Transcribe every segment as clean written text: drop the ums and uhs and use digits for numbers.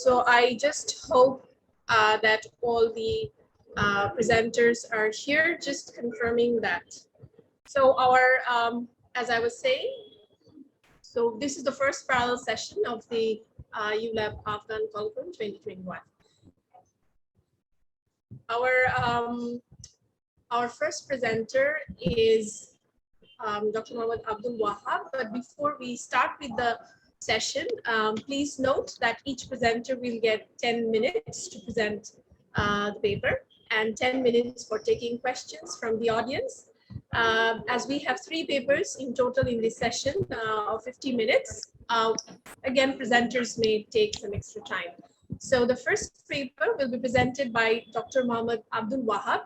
So I just hope that all the presenters are here, just confirming that. So as I was saying, so this is the first parallel session of the ULAB Afghan Conference 2021. Our first presenter is Dr. Mohammad Abdul Wahab. But before we start with the session, please note that each presenter will get 10 minutes to present the paper and 10 minutes for taking questions from the audience. As we have 3 papers in total in this session of 50 minutes, again, presenters may take some extra time. So the first paper will be presented by Dr. Mohammad Abdul Wahab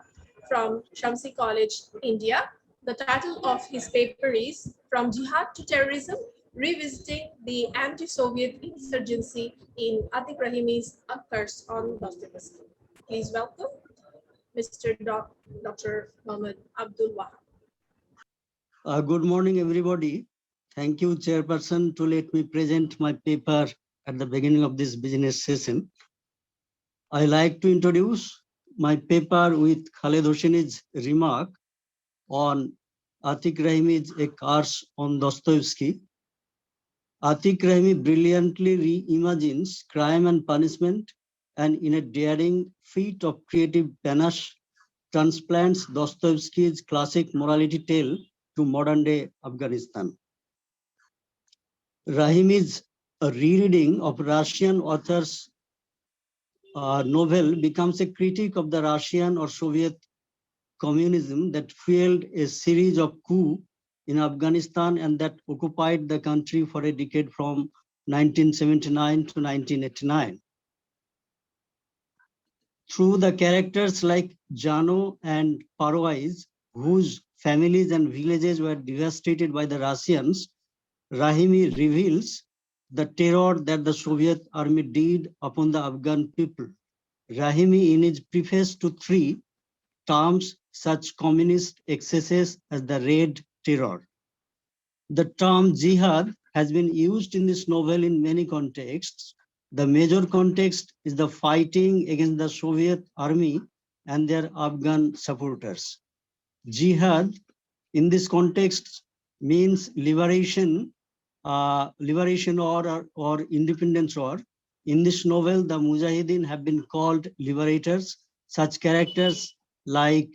from Shamsi College, India. The title of his paper is From Jihad to Terrorism, Revisiting the Anti-Soviet Insurgency in Atiq Rahimi's A Curse on Dostoevsky. Please welcome Mr. Dr. Mohammad Abdul Wahab. Good morning, everybody. Thank you, Chairperson, to let me present my paper at the beginning of this business session. I like to introduce my paper with Khaled Hosseini's remark on Atiq Rahimi's A Curse on Dostoevsky. Atiq Rahimi brilliantly reimagines crime and punishment, and in a daring feat of creative panache, transplants Dostoevsky's classic morality tale to modern-day Afghanistan. Rahimi's rereading of Russian author's novel becomes a critique of the Russian or Soviet communism that fueled a series of coups in Afghanistan and that occupied the country for a decade from 1979 to 1989. Through the characters like Jano and Parwaiz, whose families and villages were devastated by the Russians, Rahimi reveals the terror that the Soviet army did upon the Afghan people. Rahimi, in his preface to 3, terms such communist excesses as the Red Terror. The term jihad has been used in this novel in many contexts. The major context is the fighting against the Soviet army and their Afghan supporters. Jihad in this context means liberation or independence war. In this novel, the Mujahideen have been called liberators. Such characters like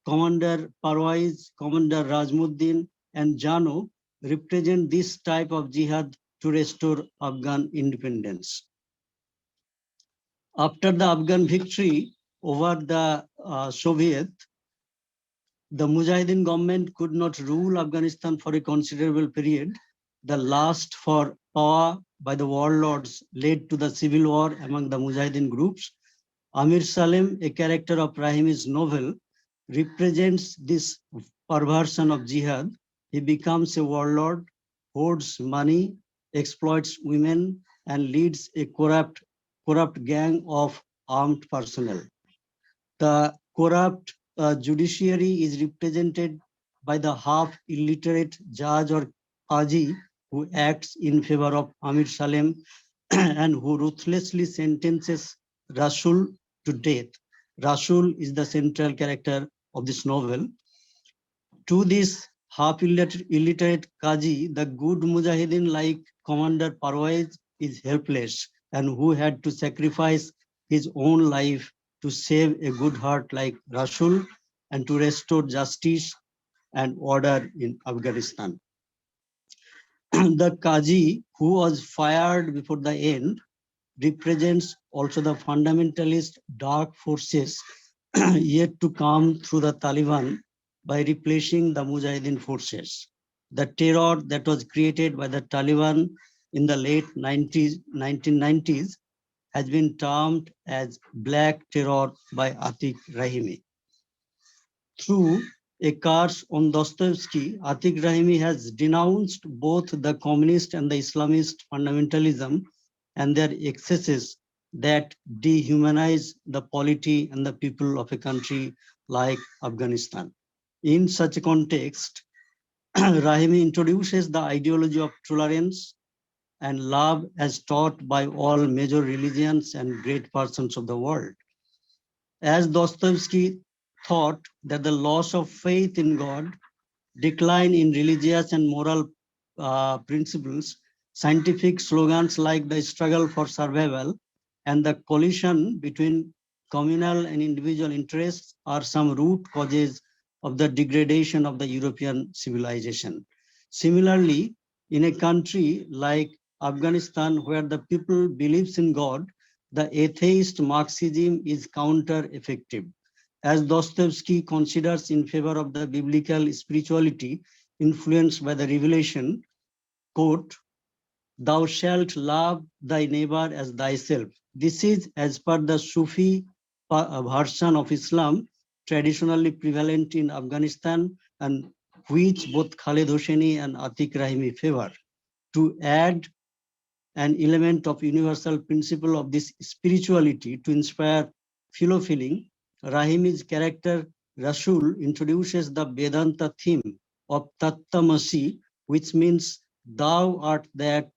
Commander Parwaiz, Commander Rajmuddin, and Jano represent this type of jihad to restore Afghan independence. After the Afghan victory over the Soviet, the Mujahideen government could not rule Afghanistan for a considerable period. The lust for power by the warlords led to the civil war among the Mujahideen groups. Amir Salem, a character of Rahimi's novel, represents this perversion of jihad. He becomes a warlord, hoards money, exploits women, and leads a corrupt gang of armed personnel. The corrupt judiciary is represented by the half-illiterate judge or Qazi who acts in favor of Amir Salem and who ruthlessly sentences Rasul to death. Rasul is the central character of this novel. To this half-illiterate Qazi, the good Mujahideen like Commander Parwaiz is helpless and who had to sacrifice his own life to save a good heart like Rasul and to restore justice and order in Afghanistan. The Qazi, who was fired before the end, represents also the fundamentalist dark forces yet to come through the Taliban by replacing the Mujahideen forces. The terror that was created by the Taliban in the late 1990s has been termed as Black Terror by Atiq Rahimi. Through A Curse on Dostoevsky, Atiq Rahimi has denounced both the communist and the Islamist fundamentalism and their excesses that dehumanize the polity and the people of a country like Afghanistan. In such a context, Rahimi introduces the ideology of tolerance, and love as taught by all major religions and great persons of the world. As Dostoevsky thought that the loss of faith in God, decline in religious and moral principles, scientific slogans like the struggle for survival, and the collision between communal and individual interests are some root causes of the degradation of the European civilization. Similarly, in a country like Afghanistan, where the people believes in God, the atheist Marxism is counter-effective. As Dostoevsky considers in favor of the biblical spirituality influenced by the revelation, quote, "Thou shalt love thy neighbor as thyself." This is as per the Sufi version of Islam, traditionally prevalent in Afghanistan, and which both Khaled Hosseini and Atiq Rahimi favor. To add an element of universal principle of this spirituality to inspire philo-feeling, Rahimi's character Rasul introduces the Vedanta theme of Tattamasi, which means thou art that,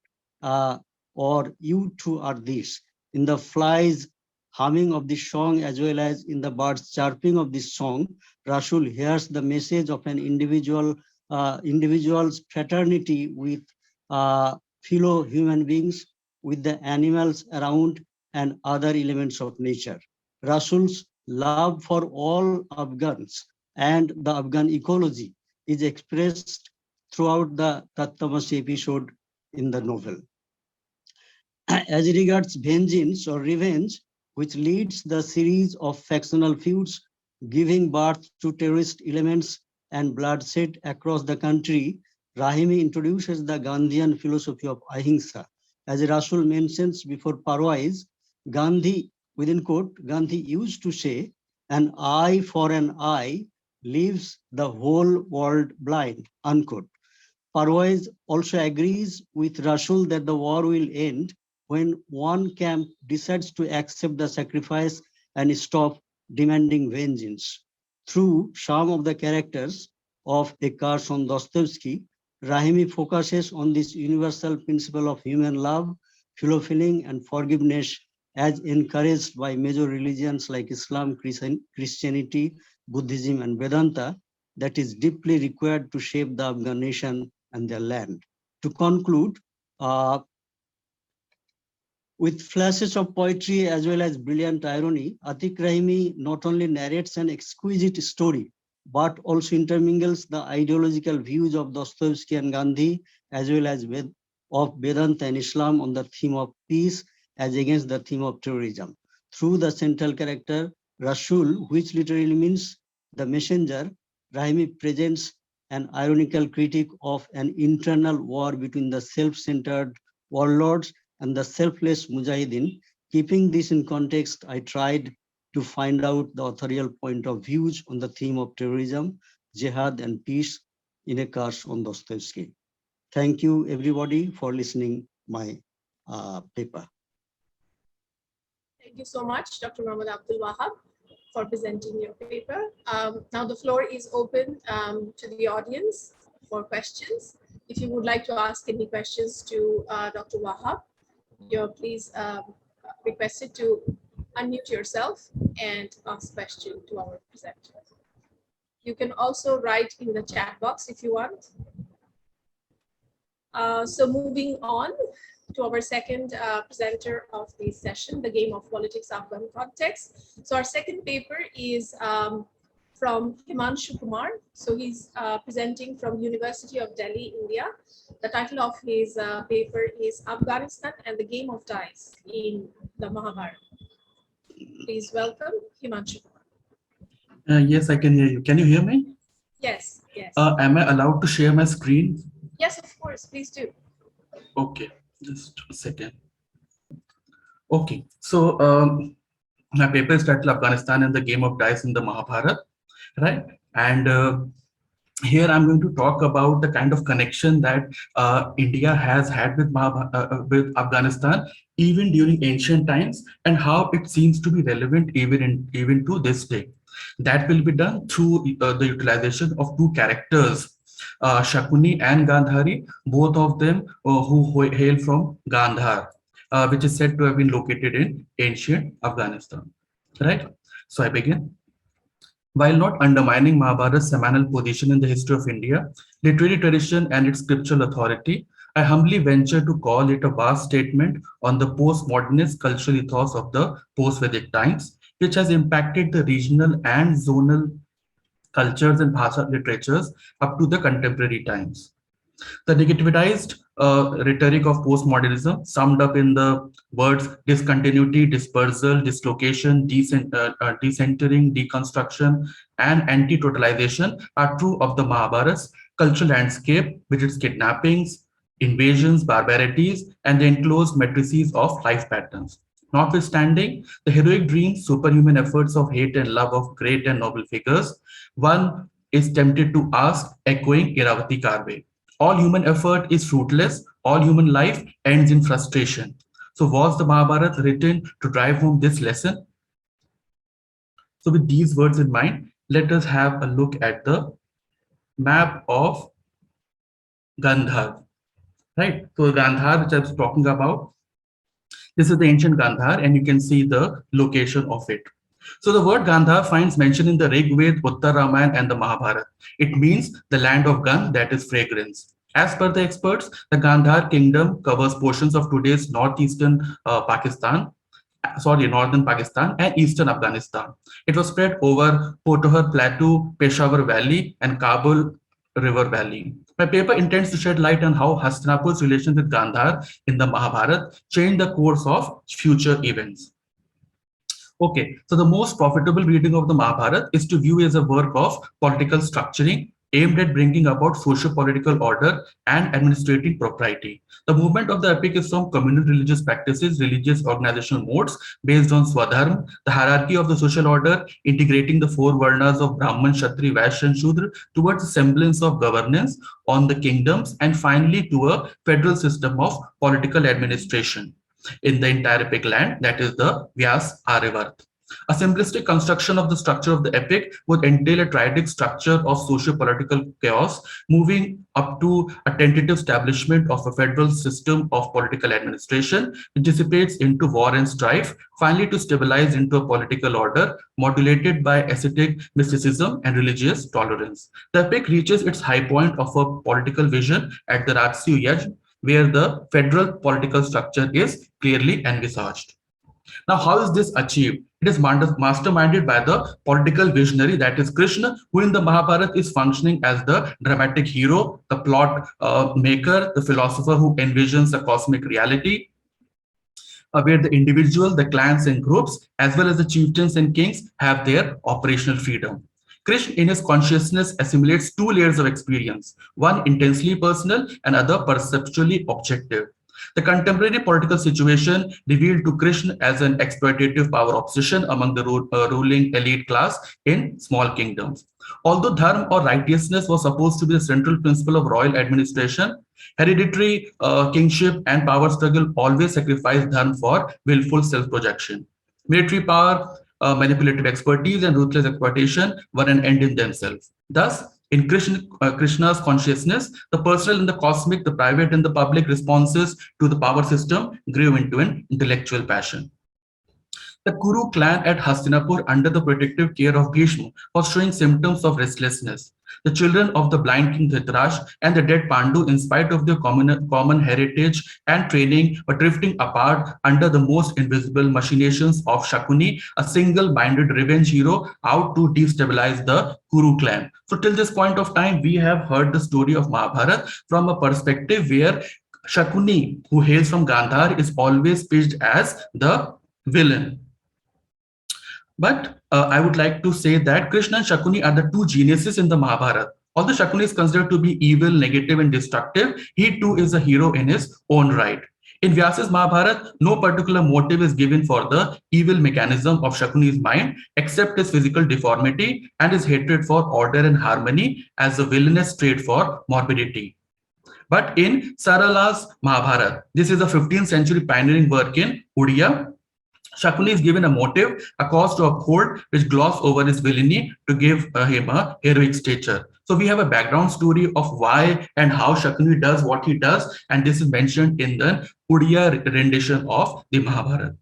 or you too are this. In the flies humming of this song as well as in the birds chirping of this song, Rasul hears the message of an individual's fraternity with fellow human beings, with the animals around and other elements of nature. Rasul's love for all Afghans and the Afghan ecology is expressed throughout the Tattamasi episode in the novel. As regards vengeance or revenge, which leads the series of factional feuds, giving birth to terrorist elements and bloodshed across the country, Rahimi introduces the Gandhian philosophy of ahimsa. As Rasul mentions before Parwais, Gandhi, within quote, Gandhi used to say, "An eye for an eye leaves the whole world blind," unquote. Parwais also agrees with Rasul that the war will end when one camp decides to accept the sacrifice and stop demanding vengeance. Through some of the characters of A Curse on Dostoevsky, Rahimi focuses on this universal principle of human love, philo-feeling, and forgiveness as encouraged by major religions like Islam, Christianity, Buddhism, and Vedanta, that is deeply required to shape the Afghan nation and their land. To conclude, with flashes of poetry as well as brilliant irony, Atiq Rahimi not only narrates an exquisite story, but also intermingles the ideological views of Dostoevsky and Gandhi, as well as of Vedanta and Islam on the theme of peace as against the theme of terrorism. Through the central character, Rasul, which literally means the messenger, Rahimi presents an ironical critique of an internal war between the self-centered warlords and the selfless mujahideen. Keeping this in context, I tried to find out the authorial point of views on the theme of terrorism, jihad, and peace in A Curse on Dostoevsky. Thank you, everybody, for listening my paper. Thank you so much, Dr. Mohammad Abdul Wahab, for presenting your paper. Now the floor is open to the audience for questions. If you would like to ask any questions to Dr. Wahab, you're please requested to unmute yourself and ask question to our presenter. You can also write in the chat box if you want. So moving on to our second presenter of the session, the Game of Politics Afghan Context. So our second paper is from Himanshu Kumar. So he's presenting from University of Delhi, India. The title of his paper is Afghanistan and the Game of Dice in the Mahabharata. Please welcome Himanshu. Yes, I can hear you. Can you hear me? Yes, yes. Am I allowed to share my screen? Yes, of course, please do. Okay, just a second. Okay, so my paper is titled Afghanistan and the Game of Dice in the Mahabharata, right? And here I'm going to talk about the kind of connection that India has had with Afghanistan even during ancient times, and how it seems to be relevant even to this day. That will be done through the utilization of two characters Shakuni and Gandhari, both of them who hail from Gandhar, which is said to have been located in ancient Afghanistan. Right? So I begin. While not undermining Mahabharata's seminal position in the history of India, literary tradition and its scriptural authority, I humbly venture to call it a vast statement on the postmodernist cultural ethos of the post-Vedic times, which has impacted the regional and zonal cultures and Bhasha literatures up to the contemporary times. The negativized rhetoric of postmodernism, summed up in the words discontinuity, dispersal, dislocation, decentering, deconstruction, and anti-totalization, are true of the Mahabharata's cultural landscape with its kidnappings, invasions, barbarities, and the enclosed matrices of life patterns. Notwithstanding the heroic dreams, superhuman efforts of hate and love of great and noble figures, one is tempted to ask, echoing Iravati Karve, all human effort is fruitless, all human life ends in frustration. So was the Mahabharata written to drive home this lesson? So with these words in mind, let us have a look at the map of Gandhar. Right? So Gandhar, which I was talking about, this is the ancient Gandhar, and you can see the location of it. So the word Gandhar finds mention in the Rig Veda, Uttar Ramayana, and the Mahabharata. It means the land of Gandh, that is fragrance. As per the experts, the Gandhar kingdom covers portions of today's northern Pakistan, and eastern Afghanistan. It was spread over Potohar Plateau, Peshawar Valley, and Kabul River Valley. My paper intends to shed light on how Hastinapur's relation with Gandhar in the Mahabharata changed the course of future events. Okay, so the most profitable reading of the Mahabharata is to view as a work of political structuring aimed at bringing about socio-political order and administrating propriety. The movement of the epic is from communal religious practices, religious organizational modes based on Swadharma, the hierarchy of the social order, integrating the four varnas of Brahman, Kshatriya, Vaishya, and Shudra towards a semblance of governance on the kingdoms, and finally to a federal system of political administration in the entire epic land, that is the Vyas Aryavarta. A simplistic construction of the structure of the epic would entail a triadic structure of socio-political chaos, moving up to a tentative establishment of a federal system of political administration, which dissipates into war and strife, finally to stabilize into a political order modulated by ascetic mysticism and religious tolerance. The epic reaches its high point of a political vision at the Rajasuya Yajna, where the federal political structure is clearly envisaged. Now, how is this achieved? It is masterminded by the political visionary, that is Krishna, who in the Mahabharata is functioning as the dramatic hero, the plot maker, the philosopher who envisions a cosmic reality, where the individual, the clans and groups, as well as the chieftains and kings have their operational freedom. Krishna in his consciousness assimilates two layers of experience, one intensely personal and other perceptually objective. The contemporary political situation revealed to Krishna as an exploitative power obsession among the ruling elite class in small kingdoms. Although dharma or righteousness was supposed to be the central principle of royal administration, hereditary kingship and power struggle always sacrificed dharma for willful self-projection. Military power, manipulative expertise, and ruthless exploitation were an end in themselves. Thus, in Krishna's consciousness, the personal and the cosmic, the private and the public responses to the power system grew into an intellectual passion. The Kuru clan at Hastinapur, under the protective care of Bhishma, was showing symptoms of restlessness. The children of the blind king Dhritarashtra and the dead Pandu, in spite of their common heritage and training, were drifting apart under the most invisible machinations of Shakuni, a single-minded revenge hero out to destabilize the Kuru clan. So till this point of time, we have heard the story of Mahabharata from a perspective where Shakuni, who hails from Gandhar, is always pitched as the villain. But I would like to say that Krishna and Shakuni are the two geniuses in the Mahabharata. Although Shakuni is considered to be evil, negative, and destructive, he too is a hero in his own right. In Vyasa's Mahabharata, no particular motive is given for the evil mechanism of Shakuni's mind, except his physical deformity and his hatred for order and harmony as a villainous trait for morbidity. But in Sarala's Mahabharata, this is a 15th century pioneering work in Odia, Shakuni is given a motive, a cause to uphold, which gloss over his villainy to give him a heroic stature. So we have a background story of why and how Shakuni does what he does, and this is mentioned in the Udiya rendition of the Mahabharata.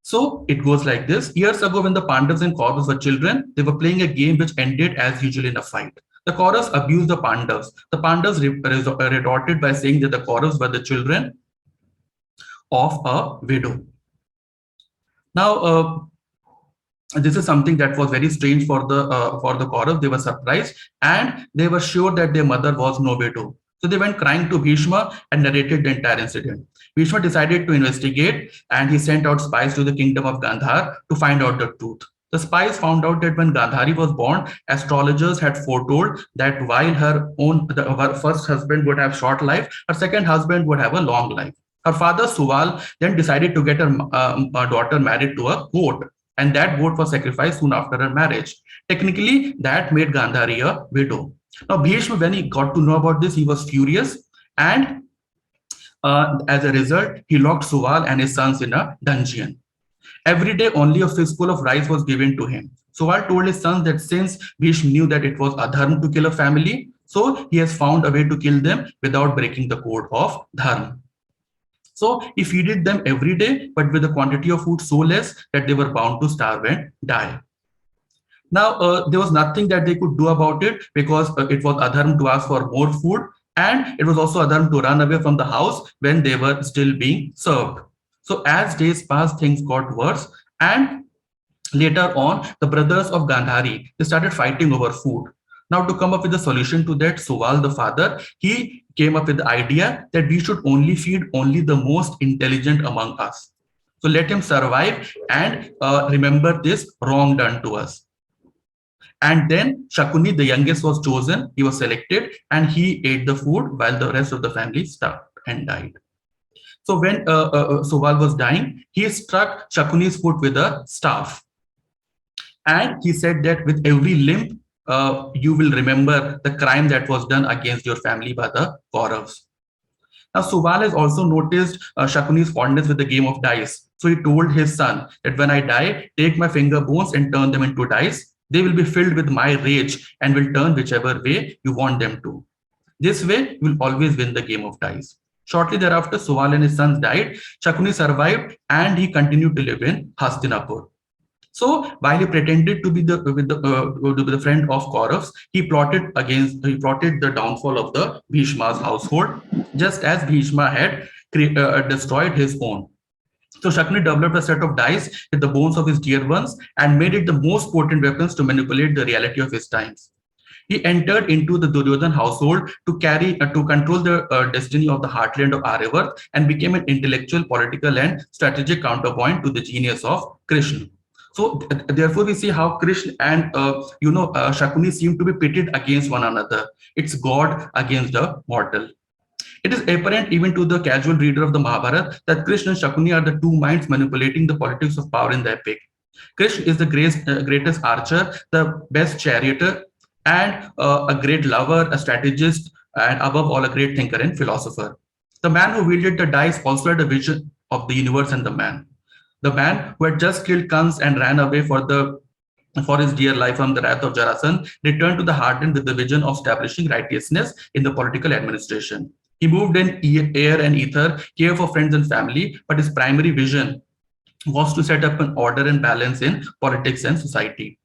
So it goes like this. Years ago, when the Pandavas and Kauravas were children, they were playing a game which ended as usual in a fight. The Kauravas abused the Pandavas. The Pandavas retorted by saying that the Kauravas were the children of a widow. Now, this is something that was very strange for the Kauravas. They were surprised and they were sure that their mother was no widow. So they went crying to Bhishma and narrated the entire incident. Bhishma decided to investigate and he sent out spies to the kingdom of Gandhar to find out the truth. The spies found out that when Gandhari was born, astrologers had foretold that while her first husband would have short life, her second husband would have a long life. Her father Suval then decided to get her daughter married to a goat, and that goat was sacrificed soon after her marriage. Technically, that made Gandhari a widow. Now, Bhishma, when he got to know about this, he was furious, and as a result, he locked Suval and his sons in a dungeon. Every day, only a fistful of rice was given to him. Suval told his sons that since Bhishma knew that it was adharma to kill a family, so he has found a way to kill them without breaking the code of dharma. So he feeded them every day, but with a quantity of food so less that they were bound to starve and die. Now, there was nothing that they could do about it because it was adharma to ask for more food, and it was also adharma to run away from the house when they were still being served. So as days passed, things got worse, and later on, the brothers of Gandhari, they started fighting over food. Now, to come up with a solution to that, Suval, the father, he came up with the idea that we should only feed only the most intelligent among us. So let him survive and remember this wrong done to us. And then Shakuni, the youngest, was chosen. He was selected and he ate the food while the rest of the family starved and died. So when Suval was dying, he struck Shakuni's foot with a staff. And he said that with every limp, you will remember the crime that was done against your family by the Kauravas. Now, Suval has also noticed Shakuni's fondness with the game of dice. So he told his son that when I die, take my finger bones and turn them into dice. They will be filled with my rage and will turn whichever way you want them to. This way, you will always win the game of dice. Shortly thereafter, Suval and his sons died. Shakuni survived and he continued to live in Hastinapur. So while he pretended to be the friend of Kauravas, he plotted the downfall of the Bhishma's household, just as Bhishma had destroyed his own. So Shakuni developed a set of dice with the bones of his dear ones and made it the most potent weapons to manipulate the reality of his times. He entered into the Duryodhan household to control the destiny of the heartland of Aryavarth and became an intellectual, political, and strategic counterpoint to the genius of Krishna. So therefore, we see how Krishna and Shakuni seem to be pitted against one another. It's God against the mortal. It is apparent even to the casual reader of the Mahabharata that Krishna and Shakuni are the two minds manipulating the politics of power in the epic. Krishna is the greatest archer, the best charioteer, and a great lover, a strategist, and above all, a great thinker and philosopher. The man who wielded the dice also had a vision of the universe and the man. The man who had just killed Kans and ran away for his dear life from the wrath of Jarasandha returned to the heartland with the vision of establishing righteousness in the political administration. He moved in air and ether, care for friends and family, but his primary vision was to set up an order and balance in politics and society.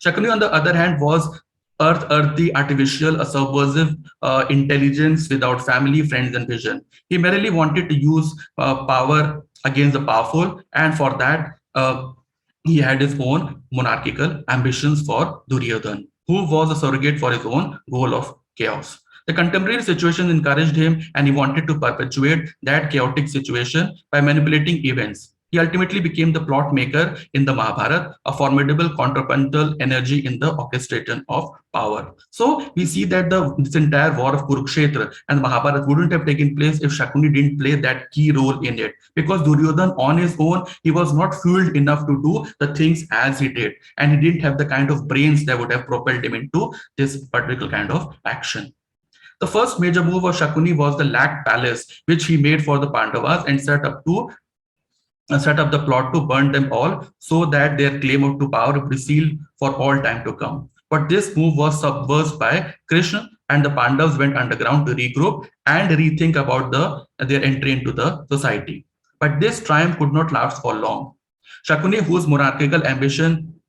Shakuni, on the other hand, was earthy, artificial, a subversive intelligence without family, friends, and vision. He merely wanted to use power against the powerful, and for that, he had his own monarchical ambitions for Duryodhan, who was a surrogate for his own goal of chaos. The contemporary situation encouraged him, and he wanted to perpetuate that chaotic situation by manipulating events. He ultimately became the plot maker in the Mahabharata, a formidable contrapuntal energy in the orchestration of power. So we see that this entire war of Kurukshetra and Mahabharata wouldn't have taken place if Shakuni didn't play that key role in it. Because Duryodhan on his own, he was not fueled enough to do the things as he did. And he didn't have the kind of brains that would have propelled him into this particular kind of action. The first major move of Shakuni was the Lac Palace, which he made for the Pandavas and set up to set up the plot to burn them all so that their claim to power would be sealed for all time to come. But this move was subversived by Krishna, and the Pandavas went underground to regroup and rethink about their entry into the society. But this triumph could not last for long. Shakuni, whose monarchical ambition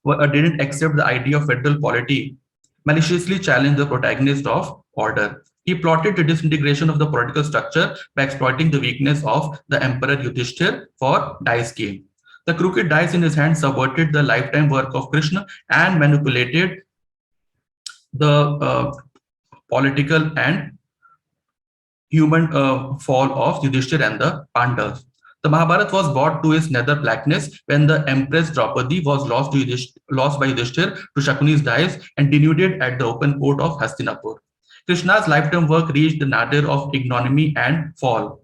didn't accept the idea of federal polity, maliciously challenged the protagonist of order. He plotted the disintegration of the political structure by exploiting the weakness of the Emperor Yudhishthir for dice game. The crooked dice in his hand subverted the lifetime work of Krishna and manipulated the political and human fall of Yudhishthir and the Pandavas. The Mahabharata was brought to its nether blackness when the Empress Draupadi was lost by Yudhishthir to Shakuni's dice and denuded at the open court of Hastinapur. Krishna's lifetime work reached the nadir of ignominy and fall.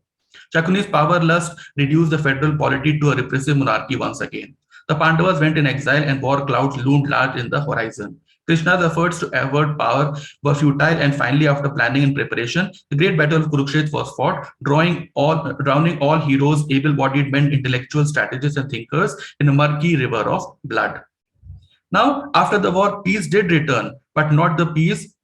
Shakuni's power lust reduced the federal polity to a repressive monarchy once again. The Pandavas went in exile and war clouds loomed large in the horizon. Krishna's efforts to avert power were futile, and finally, after planning and preparation, the great battle of Kurukshetra was fought, drowning all heroes, able-bodied men, intellectual strategists, and thinkers in a murky river of blood. Now, after the war, peace did return, but not the peace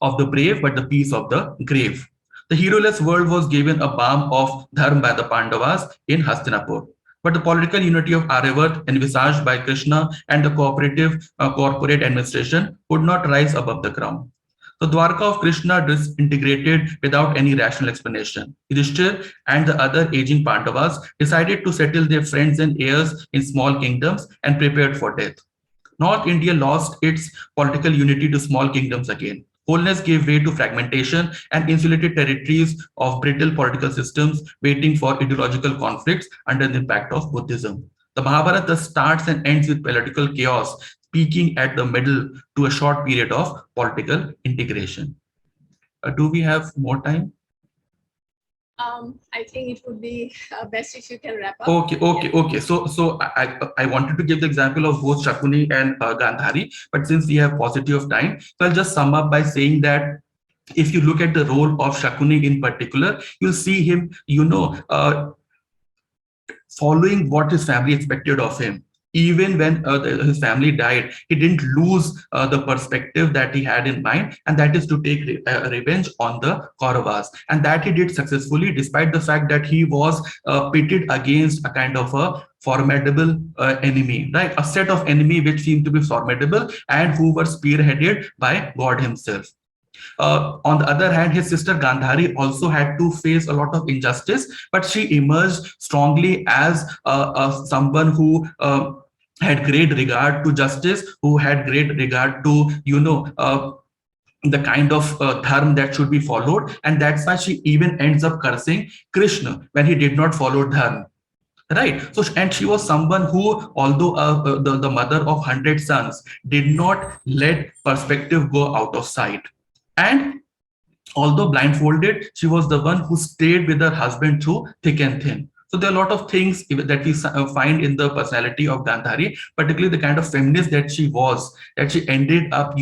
of the brave, but the peace of the grave. The heroless world was given a balm of dharma by the Pandavas in Hastinapur. But the political unity of Aryavat, envisaged by Krishna and the corporate administration, could not rise above the ground. The Dwarka of Krishna disintegrated without any rational explanation. Yudhishthir and the other aging Pandavas decided to settle their friends and heirs in small kingdoms and prepared for death. North India lost its political unity to small kingdoms again. Wholeness gave way to fragmentation and insulated territories of brittle political systems waiting for ideological conflicts under the impact of Buddhism. The Mahabharata thus starts and ends with political chaos, peaking at the middle to a short period of political integration. Do we have more time? I think it would be best if you can wrap up. Okay. So I wanted to give the example of both Shakuni and Gandhari, but since we have paucity of time, so I'll just sum up by saying that if you look at the role of Shakuni in particular, you'll see him, following what his family expected of him. Even when his family died, he didn't lose the perspective that he had in mind, and that is to take revenge on the Kauravas. And that he did successfully, despite the fact that he was pitted against a kind of a formidable enemy, right? A set of enemy which seemed to be formidable and who were spearheaded by God himself. On the other hand, his sister Gandhari also had to face a lot of injustice, but she emerged strongly as someone who had great regard to justice, who had great regard to, the kind of dharma that should be followed. And that's why she even ends up cursing Krishna when he did not follow dharma. Right. So, and she was someone who, although the mother of 100 sons, did not let perspective go out of sight. And although blindfolded, she was the one who stayed with her husband through thick and thin. So there are a lot of things that we find in the personality of Gandhari, particularly the kind of feminist that she was, that she ended up,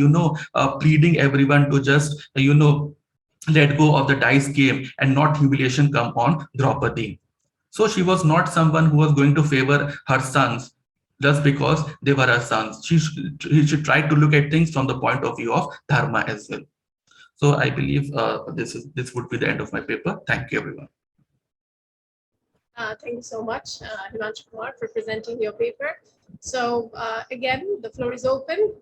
pleading everyone to just, let go of the dice game and not humiliation come on Draupadi. So she was not someone who was going to favor her sons just because they were her sons. She tried to look at things from the point of view of dharma as well. So I believe this would be the end of my paper. Thank you, everyone. Thank you so much, Himanshu Kumar, for presenting your paper. So again, the floor is open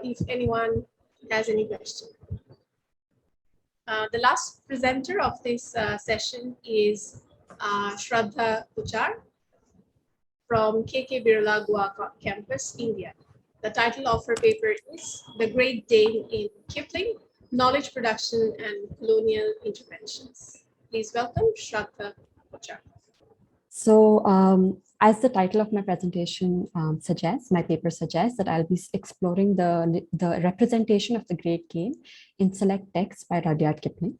if anyone has any question. The last presenter of this session is Shraddha Kuchar from KK Birla Goa campus, India. The title of her paper is The Great Dane in Kipling, Knowledge Production and Colonial Interventions. Please welcome Shraddha Kuchar. So as the title of my presentation suggests, my paper suggests that I'll be exploring the representation of the Great Game in select texts by Rudyard Kipling.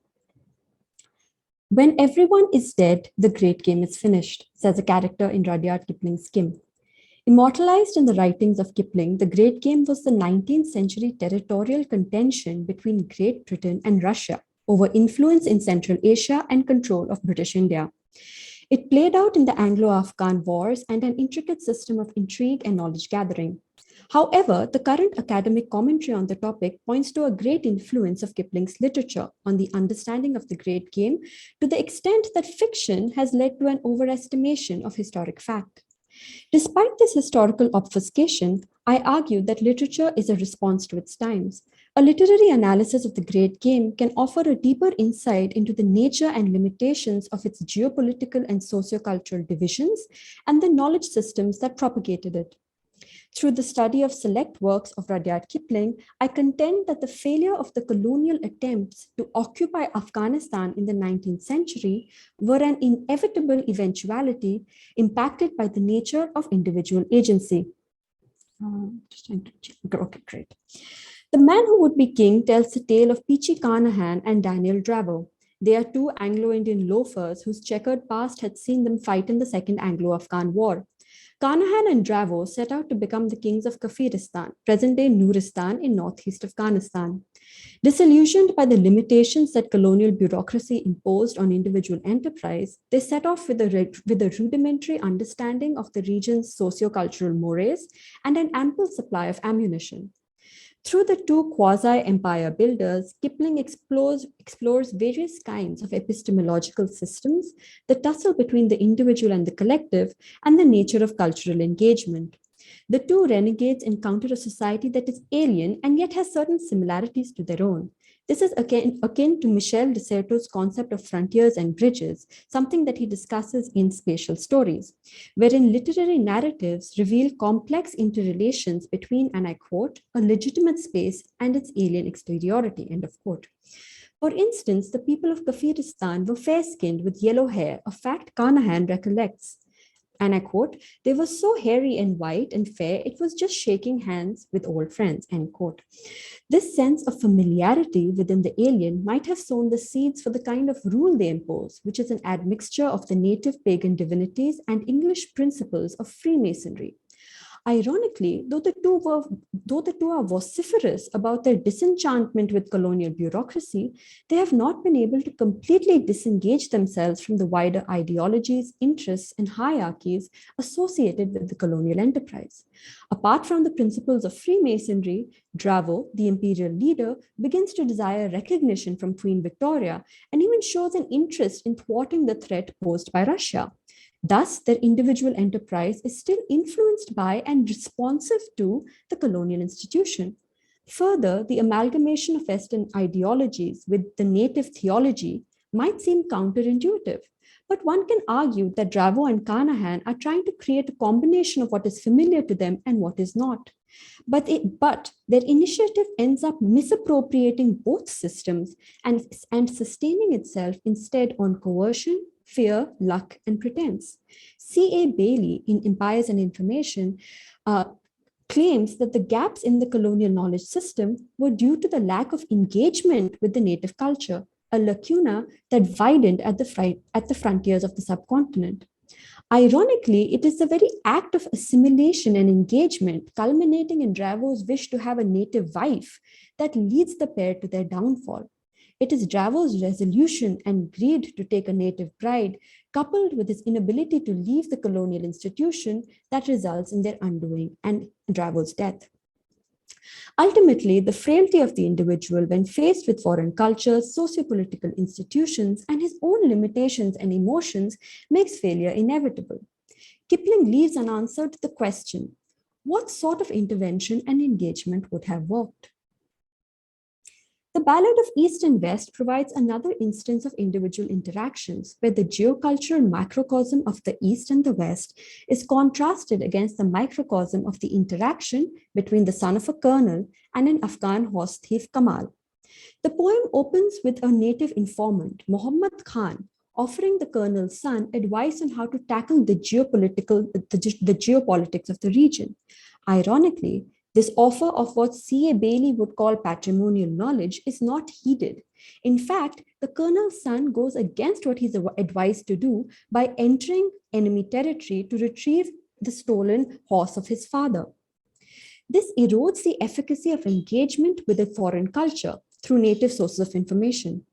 When everyone is dead, the Great Game is finished, says a character in Rudyard Kipling's Kim. Immortalized in the writings of Kipling, the Great Game was the 19th century territorial contention between Great Britain and Russia over influence in Central Asia and control of British India. It played out in the Anglo-Afghan wars and an intricate system of intrigue and knowledge gathering. However, the current academic commentary on the topic points to a great influence of Kipling's literature on the understanding of the Great Game, to the extent that fiction has led to an overestimation of historic fact. Despite this historical obfuscation, I argue that literature is a response to its times. A literary analysis of the Great Game can offer a deeper insight into the nature and limitations of its geopolitical and sociocultural divisions and the knowledge systems that propagated it. Through the study of select works of Rudyard Kipling, I contend that the failure of the colonial attempts to occupy Afghanistan in the 19th century were an inevitable eventuality impacted by the nature of individual agency. Okay, great. The Man Who Would Be King tells the tale of Peachy Carnahan and Daniel Dravo. They are two Anglo-Indian loafers whose checkered past had seen them fight in the Second Anglo-Afghan War. Carnahan and Dravo set out to become the kings of Kafiristan, present-day Nuristan in northeast Afghanistan. Disillusioned by the limitations that colonial bureaucracy imposed on individual enterprise, they set off with a rudimentary understanding of the region's sociocultural mores and an ample supply of ammunition. Through the two quasi-empire builders, Kipling explores various kinds of epistemological systems, the tussle between the individual and the collective, and the nature of cultural engagement. The two renegades encounter a society that is alien and yet has certain similarities to their own. This is akin to Michel de Certeau's concept of frontiers and bridges, something that he discusses in Spatial Stories, wherein literary narratives reveal complex interrelations between, and I quote, a legitimate space and its alien exteriority, end of quote. For instance, the people of Kafiristan were fair-skinned with yellow hair, a fact Carnahan recollects. And I quote, they were so hairy and white and fair, it was just shaking hands with old friends, end quote. This sense of familiarity within the alien might have sown the seeds for the kind of rule they impose, which is an admixture of the native pagan divinities and English principles of Freemasonry. Ironically, though the two are vociferous about their disenchantment with colonial bureaucracy, they have not been able to completely disengage themselves from the wider ideologies, interests, and hierarchies associated with the colonial enterprise. Apart from the principles of Freemasonry, Dravo, the imperial leader, begins to desire recognition from Queen Victoria and even shows an interest in thwarting the threat posed by Russia. Thus, their individual enterprise is still influenced by and responsive to the colonial institution. Further, the amalgamation of Western ideologies with the native theology might seem counterintuitive, but one can argue that Dravo and Carnahan are trying to create a combination of what is familiar to them and what is not. But their initiative ends up misappropriating both systems and sustaining itself instead on coercion, fear, luck, and pretense. C.A. Bailey in Empires and Information claims that the gaps in the colonial knowledge system were due to the lack of engagement with the native culture, a lacuna that widened at the frontiers of the subcontinent. Ironically, it is the very act of assimilation and engagement, culminating in Dravo's wish to have a native wife, that leads the pair to their downfall. It is Dravo's resolution and greed to take a native bride, coupled with his inability to leave the colonial institution, that results in their undoing and Dravo's death. Ultimately, the frailty of the individual when faced with foreign cultures, sociopolitical institutions, and his own limitations and emotions makes failure inevitable. Kipling leaves unanswered the question, what sort of intervention and engagement would have worked? The Ballad of East and West provides another instance of individual interactions where the geocultural macrocosm of the East and the West is contrasted against the microcosm of the interaction between the son of a colonel and an Afghan horse thief Kamal. The poem opens with a native informant, Muhammad Khan, offering the colonel's son advice on how to tackle the geopolitics of the region. Ironically, this offer of what C.A. Bailey would call patrimonial knowledge is not heeded. In fact, the colonel's son goes against what he's advised to do by entering enemy territory to retrieve the stolen horse of his father. This erodes the efficacy of engagement with a foreign culture, through native sources of information.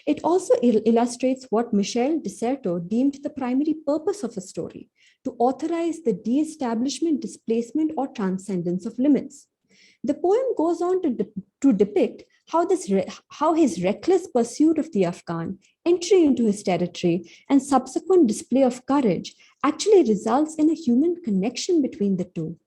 It also illustrates what Michel de Certeau deemed the primary purpose of a story: to authorize the de-establishment, displacement, or transcendence of limits. The poem goes on to depict how his reckless pursuit of the Afghan, entry into his territory, and subsequent display of courage actually results in a human connection between the two.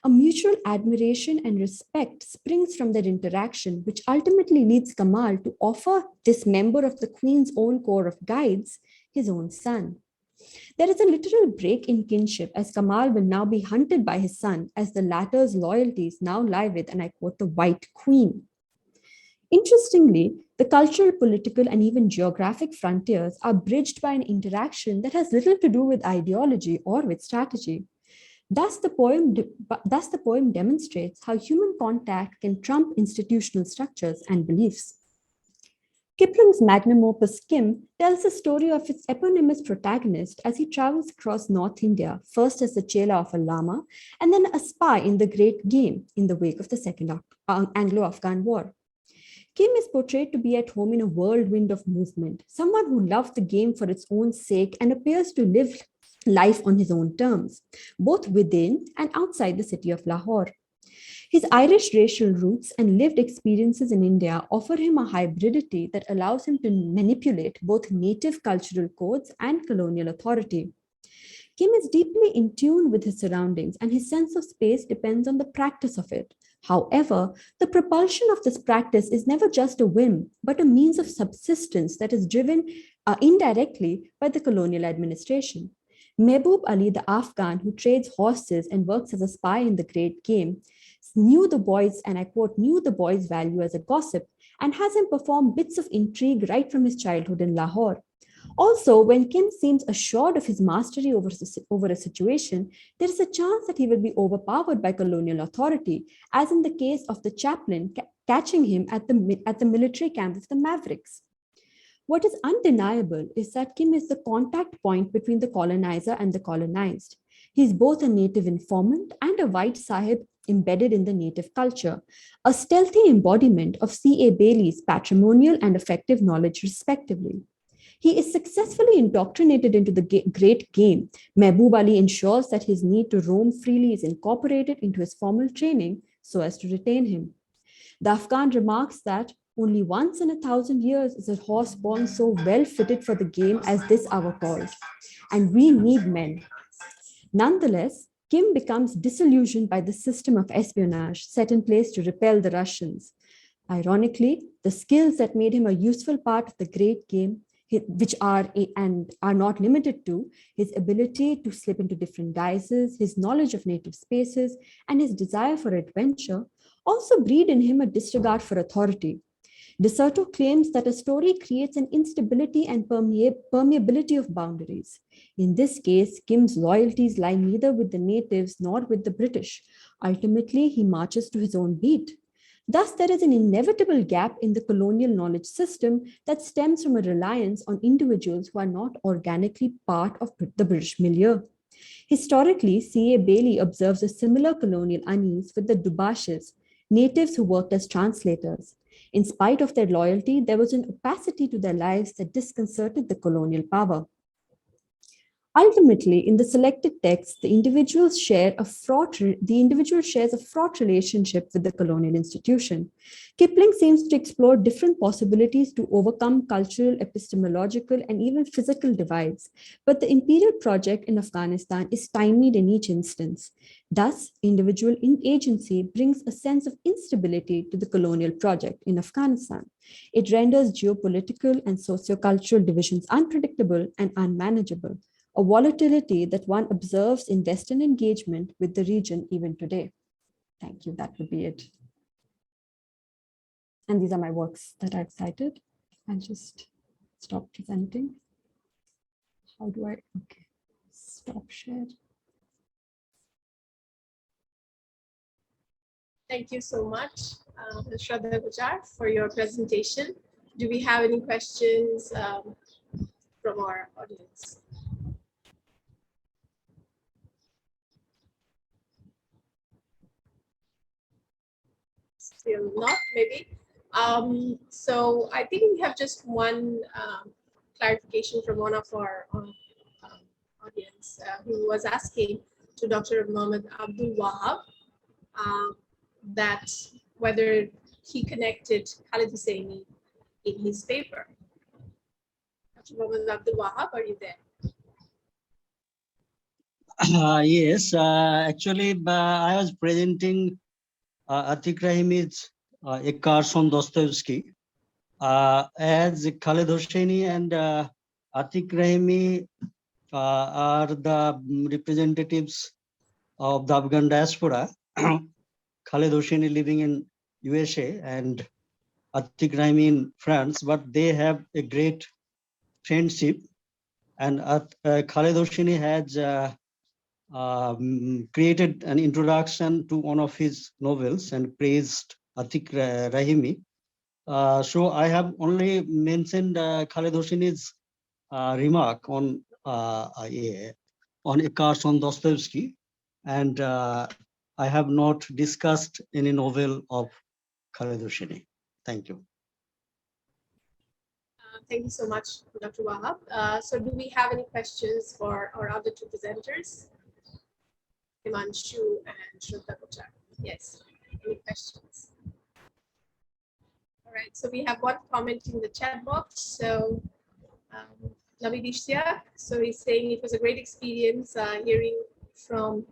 A mutual admiration and respect springs from their interaction, which ultimately leads Kamal to offer this member of the Queen's own corps of guides his own son. There is a literal break in kinship, as Kamal will now be hunted by his son, as the latter's loyalties now lie with, and I quote, the White Queen. Interestingly, the cultural, political, and even geographic frontiers are bridged by an interaction that has little to do with ideology or with strategy. Thus, the poem demonstrates how human contact can trump institutional structures and beliefs. Kipling's magnum opus Kim tells the story of its eponymous protagonist as he travels across North India, first as the chela of a lama, and then a spy in the Great Game in the wake of the Second Anglo-Afghan War. Kim is portrayed to be at home in a whirlwind of movement, someone who loved the game for its own sake and appears to live life on his own terms, both within and outside the city of Lahore. His Irish racial roots and lived experiences in India offer him a hybridity that allows him to manipulate both native cultural codes and colonial authority. Kim is deeply in tune with his surroundings, and his sense of space depends on the practice of it. However, the propulsion of this practice is never just a whim, but a means of subsistence that is driven indirectly by the colonial administration. Mehboob Ali, the Afghan who trades horses and works as a spy in the Great Game, knew the boy's, and I quote, knew the boy's value as a gossip and has him perform bits of intrigue right from his childhood in Lahore. Also, when Kim seems assured of his mastery over a situation, there is a chance that he will be overpowered by colonial authority, as in the case of the chaplain catching him at the military camp of the Mavericks. What is undeniable is that Kim is the contact point between the colonizer and the colonized. He is both a native informant and a white sahib embedded in the native culture, a stealthy embodiment of C.A. Bailey's patrimonial and effective knowledge, respectively. He is successfully indoctrinated into the Great Game. Mehboob Ali ensures that his need to roam freely is incorporated into his formal training so as to retain him. The Afghan remarks that only once in 1,000 years is a horse born so well fitted for the game as this our cause, and we need men. Nonetheless, Kim becomes disillusioned by the system of espionage set in place to repel the Russians. Ironically, the skills that made him a useful part of the Great Game, which are not limited to his ability to slip into different guises, his knowledge of native spaces, and his desire for adventure, also breed in him a disregard for authority. De Certeau claims that a story creates an instability and permeability of boundaries. In this case, Kim's loyalties lie neither with the natives nor with the British. Ultimately, he marches to his own beat. Thus, there is an inevitable gap in the colonial knowledge system that stems from a reliance on individuals who are not organically part of the British milieu. Historically, C.A. Bailey observes a similar colonial unease with the Dubashes, natives who worked as translators. In spite of their loyalty, there was an opacity to their lives that disconcerted the colonial power. Ultimately, in the selected text, the individual shares a fraught relationship with the colonial institution. Kipling seems to explore different possibilities to overcome cultural, epistemological, and even physical divides, but the imperial project in Afghanistan is stymied in each instance. Thus, individual agency brings a sense of instability to the colonial project in Afghanistan. It renders geopolitical and sociocultural divisions unpredictable and unmanageable, a volatility that one observes in Western engagement with the region even today. Thank you, that would be it. And these are my works that I've cited. I'll just stop presenting. How do I, okay, stop share. Thank you so much, Ms. Shraddha Gujar, for your presentation. Do we have any questions from our audience? Still not, maybe. So I think we have just one clarification from one of our audience who was asking to Dr. Mohammed Abdul Wahab that whether he connected Khalid Hosseini in his paper. Dr. Mohammed Abdul Wahab, are you there? Yes, actually, I was presenting Atiq Rahimi's A Curse on Dostoevsky. As Khaled Hosseini and Atiq Rahimi are the representatives of the Afghan diaspora. Khaled Hosseini living in USA and Atiq Rahimi in France, but they have a great friendship. And Khaled Hosseini has created an introduction to one of his novels and praised Atiq Rahimi. So I have only mentioned Khaled Hosseini's remark on A Curse on Dostoevsky, and I have not discussed any novel of Khaled Hosseini. Thank you. Thank you so much, Dr. Wahab. So do we have any questions for our other two presenters? Himanshu and Shraddha Kochar. Yes, any questions? All right, so we have one comment in the chat box. So Navid Ishtiaq, so he's saying it was a great experience hearing from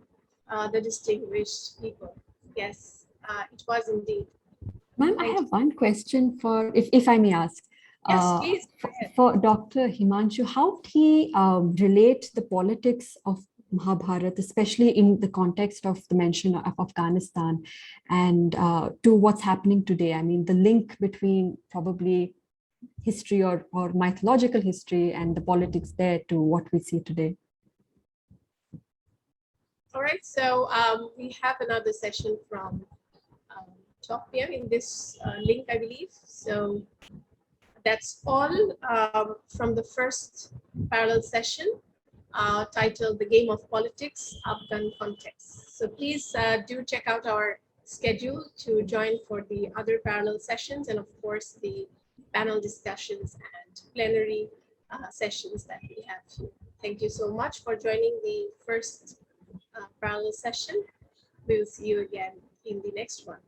the distinguished people. Yes, it was indeed. Ma'am, I have one question for, if I may ask. Yes, please. For Dr. Himanshu, how did he relate the politics of Mahabharata, especially in the context of the mention of Afghanistan, and to what's happening today? I mean, the link between probably history or mythological history and the politics there to what we see today. All right, so we have another session from 12 p.m. in this link, I believe. So that's all from the first parallel session titled The Game of Politics, Afghan Context. So please do check out our schedule to join for the other parallel sessions and of course the panel discussions and plenary sessions that we have here. Thank you so much for joining the first parallel session. We'll see you again in the next one.